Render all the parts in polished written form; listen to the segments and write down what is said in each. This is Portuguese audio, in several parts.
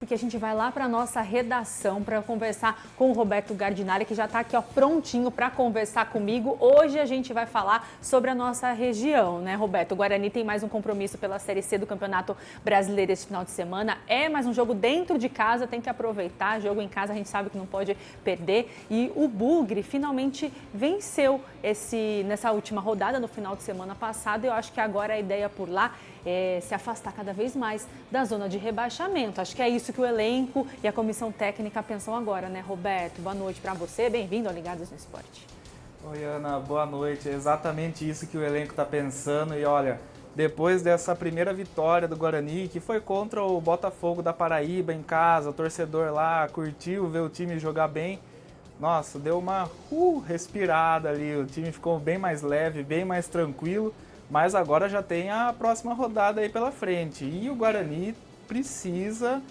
Porque a gente vai lá para a nossa redação para conversar com o Roberto Gardinari, que já está aqui ó, prontinho para conversar comigo. Hoje a gente vai falar sobre a nossa região, né, Roberto? O Guarani tem mais um compromisso pela Série C do Campeonato Brasileiro esse final de semana. É mais um jogo dentro de casa, tem que aproveitar. Jogo em casa a gente sabe que não pode perder. E o Bugre finalmente venceu nessa última rodada, no final de semana passado. Eu acho que agora a ideia por lá é se afastar cada vez mais da zona de rebaixamento. Acho que é isso que o elenco e a comissão técnica pensam agora, né, Roberto? Boa noite para você, bem-vindo ao Ligados no Esporte. Oi, Ana, boa noite. É exatamente isso que o elenco está pensando. E olha, depois dessa primeira vitória do Guarani, que foi contra o Botafogo da Paraíba em casa, o torcedor lá curtiu ver o time jogar bem. Nossa, deu uma respirada ali, o time ficou bem mais leve, bem mais tranquilo. Mas agora já tem a próxima rodada aí pela frente. E o Guarani precisa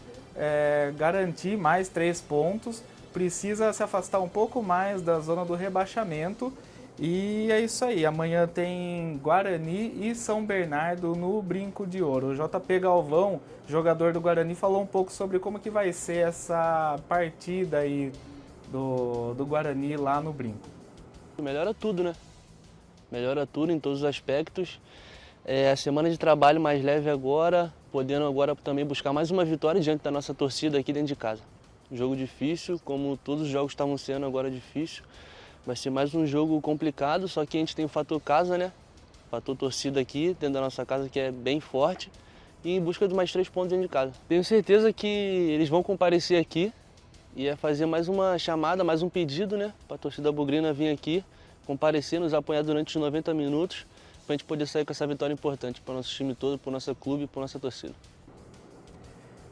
garantir mais 3 pontos, precisa se afastar um pouco mais da zona do rebaixamento. E é isso aí, amanhã tem Guarani e São Bernardo no Brinco de Ouro. O JP Galvão, jogador do Guarani, falou um pouco sobre como que vai ser essa partida aí do Guarani lá no Brinco. Melhora tudo, né? Melhora tudo em todos os aspectos. A semana de trabalho mais leve agora, podendo agora também buscar mais uma vitória diante da nossa torcida aqui dentro de casa. Jogo difícil, como todos os jogos estavam sendo agora difícil. Vai ser mais um jogo complicado, só que a gente tem o fator casa, né? O fator torcida aqui dentro da nossa casa que é bem forte e em busca de mais 3 pontos dentro de casa. Tenho certeza que eles vão comparecer aqui e é fazer mais uma chamada, mais um pedido, né? Para a torcida bugrina vir aqui, comparecer, nos apoiar durante os 90 minutos, para a gente poder sair com essa vitória importante para o nosso time todo, para o nosso clube e para a nossa torcida.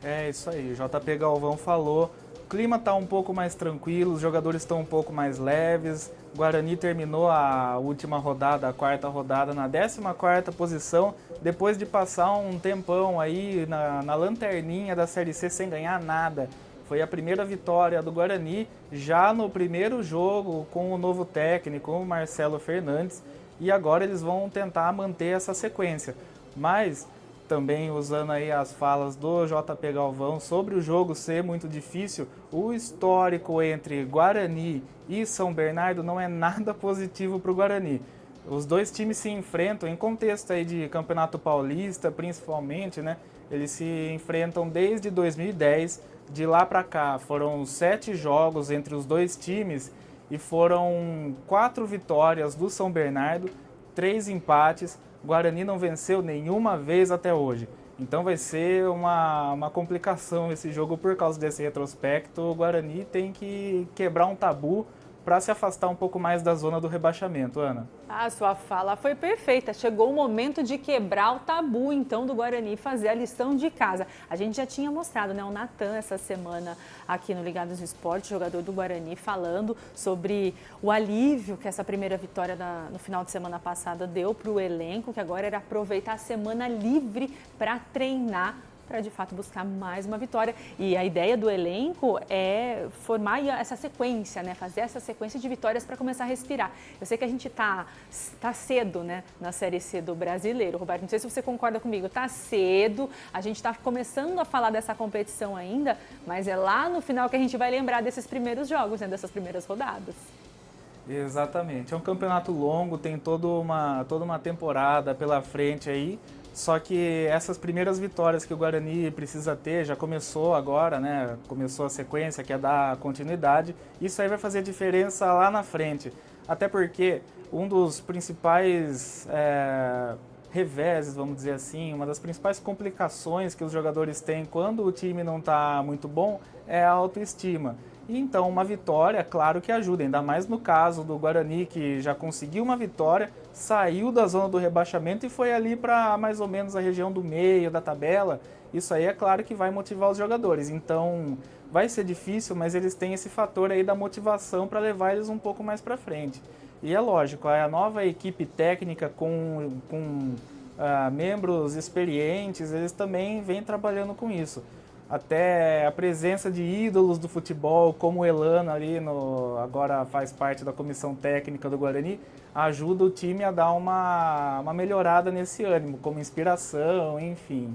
É isso aí, o JP Galvão falou. O clima está um pouco mais tranquilo, os jogadores estão um pouco mais leves. O Guarani terminou a última rodada, a quarta rodada, na 14ª posição, depois de passar um tempão aí na lanterninha da Série C sem ganhar nada. Foi a primeira vitória do Guarani já no primeiro jogo com o novo técnico, o Marcelo Fernandes, e agora eles vão tentar manter essa sequência. Mas também usando aí as falas do JP Galvão sobre o jogo ser muito difícil, o histórico entre Guarani e São Bernardo não é nada positivo para o Guarani. Os dois times se enfrentam em contexto aí de Campeonato Paulista, principalmente, né? Eles se enfrentam desde 2010, de lá para cá foram 7 jogos entre os dois times e foram 4 vitórias do São Bernardo, 3 empates. O Guarani não venceu nenhuma vez até hoje. Então vai ser uma complicação esse jogo por causa desse retrospecto. O Guarani tem que quebrar um tabu para se afastar um pouco mais da zona do rebaixamento, Ana. A sua fala foi perfeita. Chegou o momento de quebrar o tabu, então, do Guarani e fazer a lição de casa. A gente já tinha mostrado, né, o Natan essa semana aqui no Ligados no Esporte, jogador do Guarani, falando sobre o alívio que essa primeira vitória no final de semana passada deu para o elenco, que agora era aproveitar a semana livre para treinar, para de fato buscar mais uma vitória. E a ideia do elenco é formar essa sequência, né? Fazer essa sequência de vitórias para começar a respirar. Eu sei que a gente tá cedo, né, na Série C do Brasileiro, Roberto. Não sei se você concorda comigo. Tá cedo, a gente está começando a falar dessa competição ainda, mas é lá no final que a gente vai lembrar desses primeiros jogos, né, dessas primeiras rodadas. Exatamente. É um campeonato longo, tem toda uma temporada pela frente aí. Só que essas primeiras vitórias que o Guarani precisa ter, já começou agora, né? Começou a sequência, que é dar continuidade. Isso aí vai fazer diferença lá na frente. Até porque um dos principais reveses, vamos dizer assim, uma das principais complicações que os jogadores têm quando o time não está muito bom é a autoestima. E então uma vitória, claro que ajuda, ainda mais no caso do Guarani, que já conseguiu uma vitória, saiu da zona do rebaixamento e foi ali para mais ou menos a região do meio da tabela. Isso aí é claro que vai motivar os jogadores. Então vai ser difícil, mas eles têm esse fator aí da motivação para levar eles um pouco mais para frente. E é lógico, a nova equipe técnica com membros experientes, eles também vêm trabalhando com isso. Até a presença de ídolos do futebol, como o Elano ali, agora faz parte da comissão técnica do Guarani, ajuda o time a dar uma melhorada nesse ânimo, como inspiração, enfim.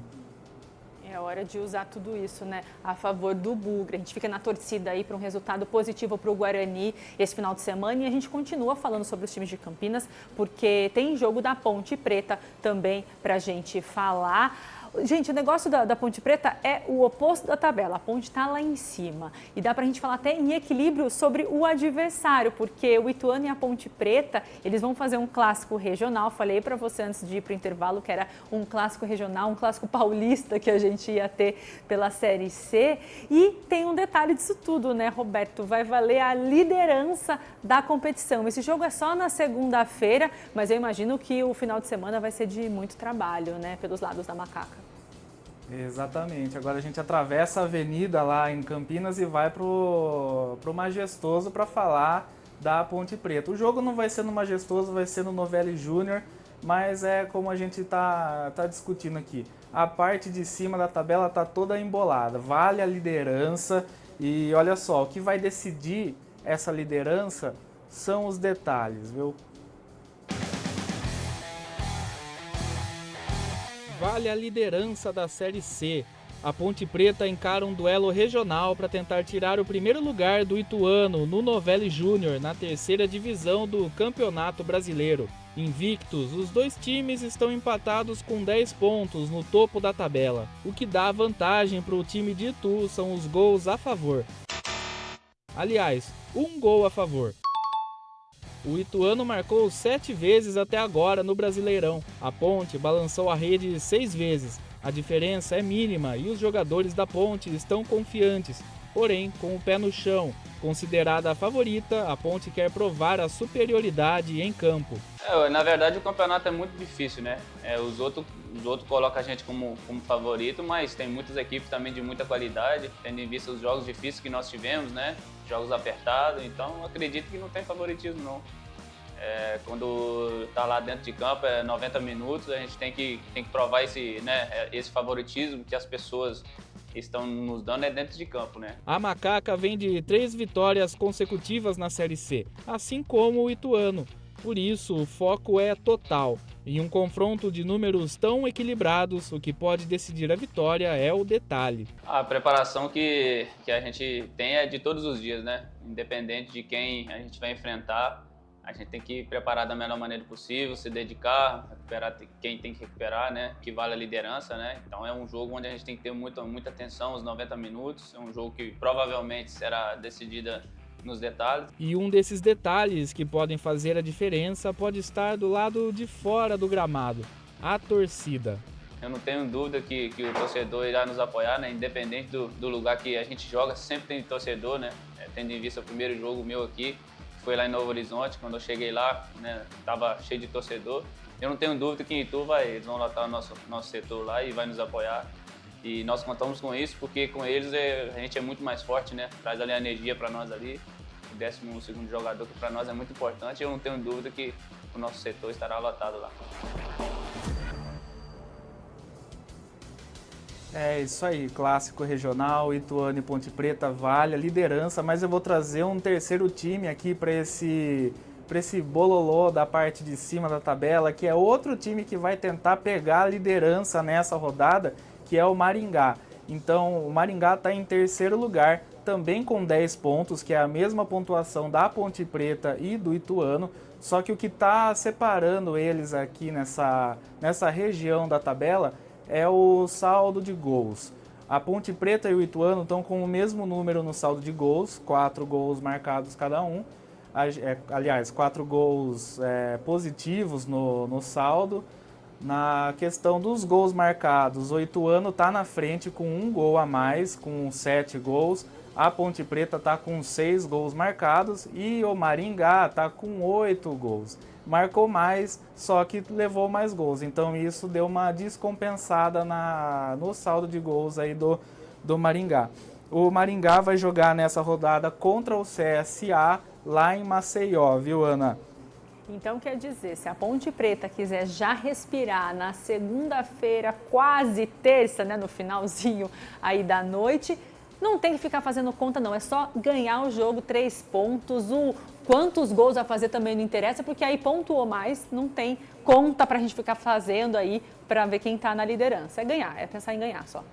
hora de usar tudo isso, né, a favor do Bugre. A gente fica na torcida aí para um resultado positivo para o Guarani esse final de semana e a gente continua falando sobre os times de Campinas, porque tem jogo da Ponte Preta também para a gente falar. Gente, o negócio da Ponte Preta é o oposto da tabela. A Ponte está lá em cima. E dá para a gente falar até em equilíbrio sobre o adversário, porque o Ituano e a Ponte Preta, eles vão fazer um clássico regional. Falei para você antes de ir para o intervalo que era um clássico regional, um clássico paulista que a gente ia ter pela Série C. E tem um detalhe disso tudo, né, Roberto? Vai valer a liderança da competição. Esse jogo é só na segunda-feira, mas eu imagino que o final de semana vai ser de muito trabalho, né, pelos lados da Macaca. Exatamente. Agora a gente atravessa a avenida lá em Campinas e vai pro Majestoso para falar da Ponte Preta. O jogo não vai ser no Majestoso, vai ser no Novelli Júnior, mas é como a gente tá discutindo aqui. A parte de cima da tabela tá toda embolada, vale a liderança e olha só, o que vai decidir essa liderança são os detalhes, viu? Vale a liderança da Série C. A Ponte Preta encara um duelo regional para tentar tirar o primeiro lugar do Ituano no Novelli Júnior, na terceira divisão do Campeonato Brasileiro. Invictos, os dois times estão empatados com 10 pontos no topo da tabela. O que dá vantagem para o time de Itu são os gols a favor. Aliás, um gol a favor. O Ituano marcou 7 vezes até agora no Brasileirão. A Ponte balançou a rede 6 vezes. A diferença é mínima e os jogadores da Ponte estão confiantes. Porém, com o pé no chão, considerada a favorita, a Ponte quer provar a superioridade em campo. Na verdade, o campeonato é muito difícil, né? Os outros colocam a gente como favorito, mas tem muitas equipes também de muita qualidade, tendo em vista os jogos difíceis que nós tivemos, né? Jogos apertados, então acredito que não tem favoritismo, não. Quando está lá dentro de campo, 90 minutos, a gente tem que provar esse favoritismo que as pessoas estão nos dando dentro de campo, né? A Macaca vem de 3 vitórias consecutivas na Série C, assim como o Ituano. Por isso, o foco é total. Em um confronto de números tão equilibrados, o que pode decidir a vitória é o detalhe. A preparação que a gente tem é de todos os dias, né? Independente de quem a gente vai enfrentar, a gente tem que preparar da melhor maneira possível, se dedicar, recuperar quem tem que recuperar, né? Que vale a liderança, né? Então é um jogo onde a gente tem que ter muita atenção, os 90 minutos. É um jogo que provavelmente será decidida nos detalhes. E um desses detalhes que podem fazer a diferença pode estar do lado de fora do gramado, a torcida. Eu não tenho dúvida que o torcedor irá nos apoiar, né? Independente do lugar que a gente joga, sempre tem torcedor, né? Tendo em vista o primeiro jogo meu aqui, que foi lá em Novo Horizonte, quando eu cheguei lá, né? Tava cheio de torcedor. Eu não tenho dúvida que em Itu eles vão lotar o nosso setor lá e vai nos apoiar. E nós contamos com isso, porque com eles a gente é muito mais forte, né? Traz ali a energia para nós ali. O 12º jogador, que para nós é muito importante. Eu não tenho dúvida que o nosso setor estará lotado lá. É isso aí, clássico regional, Ituano e Ponte Preta vale a liderança, mas eu vou trazer um terceiro time aqui para esse bololô da parte de cima da tabela, que é outro time que vai tentar pegar a liderança nessa rodada, que é o Maringá. Então, o Maringá está em terceiro lugar, também com 10 pontos, que é a mesma pontuação da Ponte Preta e do Ituano, só que o que está separando eles aqui nessa região da tabela é o saldo de gols. A Ponte Preta e o Ituano estão com o mesmo número no saldo de gols, 4 gols marcados cada um. Aliás, 4 gols positivos no saldo. Na questão dos gols marcados, o Ituano está na frente com 1 gol a mais, com 7 gols. A Ponte Preta está com 6 gols marcados e o Maringá está com 8 gols. Marcou mais, só que levou mais gols. Então isso deu uma descompensada no saldo de gols aí do Maringá. O Maringá vai jogar nessa rodada contra o CSA lá em Maceió, viu, Ana? Então, quer dizer, se a Ponte Preta quiser já respirar na segunda-feira, quase terça, né, no finalzinho aí da noite, não tem que ficar fazendo conta, não. É só ganhar o jogo, 3 pontos. Quantos gols a fazer também não interessa, porque aí pontuou mais, não tem conta pra gente ficar fazendo aí pra ver quem tá na liderança. É ganhar, é pensar em ganhar só.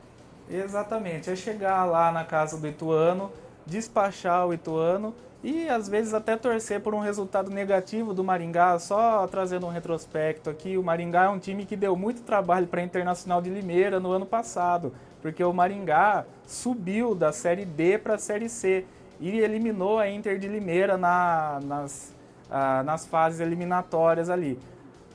Exatamente, é chegar lá na casa do Ituano, despachar o Ituano e às vezes até torcer por um resultado negativo do Maringá. Só trazendo um retrospecto aqui, o Maringá é um time que deu muito trabalho para a Internacional de Limeira no ano passado, porque o Maringá subiu da Série D para a Série C e eliminou a Inter de Limeira nas fases eliminatórias ali.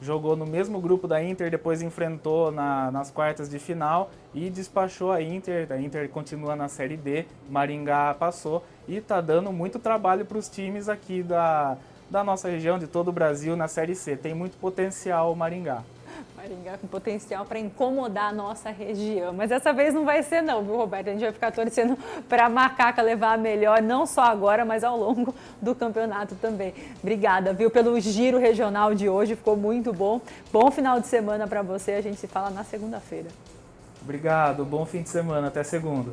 Jogou no mesmo grupo da Inter, depois enfrentou nas quartas de final e despachou a Inter. A Inter continua na Série D, Maringá passou e está dando muito trabalho para os times aqui da nossa região, de todo o Brasil, na Série C. Tem muito potencial o Maringá. Maringá com potencial para incomodar a nossa região. Mas dessa vez não vai ser não, viu, Roberto? A gente vai ficar torcendo para a Macaca levar a melhor, não só agora, mas ao longo do campeonato também. Obrigada, viu, pelo giro regional de hoje, ficou muito bom. Bom final de semana para você, a gente se fala na segunda-feira. Obrigado, bom fim de semana, até segunda.